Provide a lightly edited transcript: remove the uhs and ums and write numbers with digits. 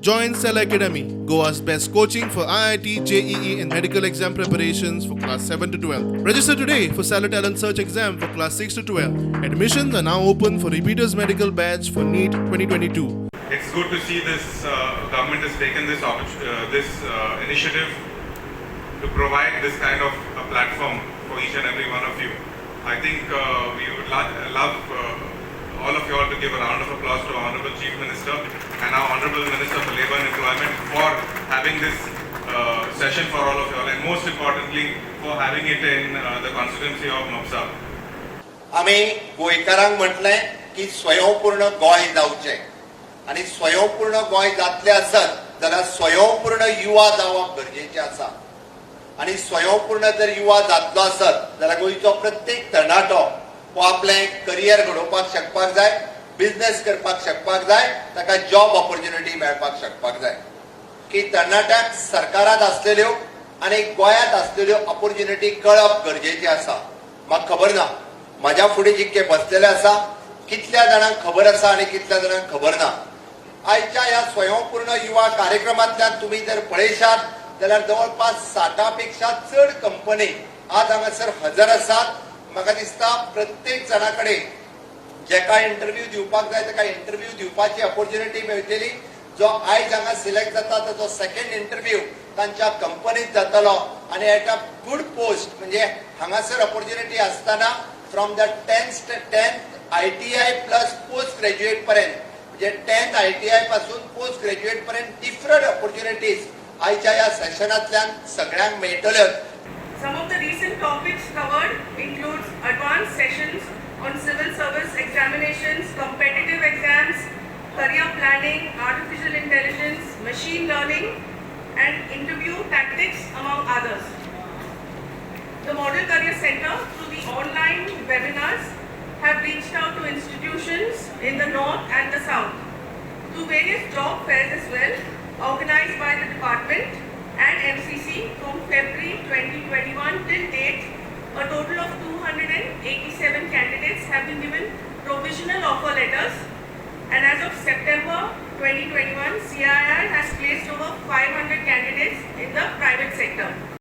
Join Cell Academy, Goa's best coaching for IIT, JEE and medical exam preparations for class 7 to 12. Register today for Salary Talent Search exam for class 6 to 12. Admissions are now open for repeaters medical batch for NEET 2022. It's good to see this government has taken this initiative to provide this kind of a platform for each and every one of you. I think we would love all of you all to give a round of applause to our Honorable Chief Minister and our Honorable Minister for Labour and Employment for having this session for all of you all, and most importantly for having it in the constituency of Mapsa. आम्ही गोंयकारांक म्हटले की स्वयंपूर्ण गोंय जावचे आणि स्वयंपूर्ण गोंय जातले आसत जाल्यार स्वयंपूर्ण युवा जावप गरजेचे आसा आणि स्वयंपूर्ण जर युवा जातलो आसत जाल्यार गोंयचो प्रत्येक तरणाटो हो आपले करियर घडोवपाक शकपाक जाय, बिझनेस करपाक शकपाक जाय, ताका जॉब ऑपॉर्च्युनिटी मेळपाक शकपाक जाय. की तरणाट्याक सरकारात आसलेल्यो आणि गोंयांत आसलेल्यो ऑपॉर्च्युनिटी कळप गरजेचे आसा. म्हाका खबर ना माझ्या फुडें जितके बसलेले आसा कितल्या जाणांक खबर आसा आणि कितल्या जाणांक खबर ना. आयच्या ह्या स्वयंपूर्ण युवा कार्यक्रमांतल्यान तुम्ही जर पळयशात जाल्यार जवळपास 60 पेक्षा चड कंपनी आज हांगासर हजर आसात. म्हाका दिसता प्रत्येक जणाकडे जेका इंटरव्यू दिवपाक जाय ताका इंटरव्यू दिवपाची ऑपॉर्च्युनिटी मेळटली. जो आयज हांगा सिलेक्ट जाता ताचो सेकंड इंटरव्यू तांच्या कंपनीत जातलो आणि एट अ गुड पोस्ट म्हणजे हांगासर ऑपॉर्च्युनिटी आसतना from the 10th ITI plus post graduate पर्यंत म्हणजे 10th ITI पासून पोस्ट ग्रॅज्युएट पर्यंत डिफरंट ऑपॉर्च्युनिटीज आयच्या या सेशनांतल्यान सगळ्यांक मेळटल्यो. Some of the recent topics covered includes advanced sessions on civil service examinations, competitive exams, career planning, artificial intelligence, machine learning, and interview tactics, among others. The Model Career Center, through the online webinars, have reached out to institutions in the north and the south, through various job fairs as well, organized by the department and MCC from February 2021 till date. A total of 287 candidates have been given provisional offer letters, and as of September 2021, CII has placed over 500 candidates in the private sector.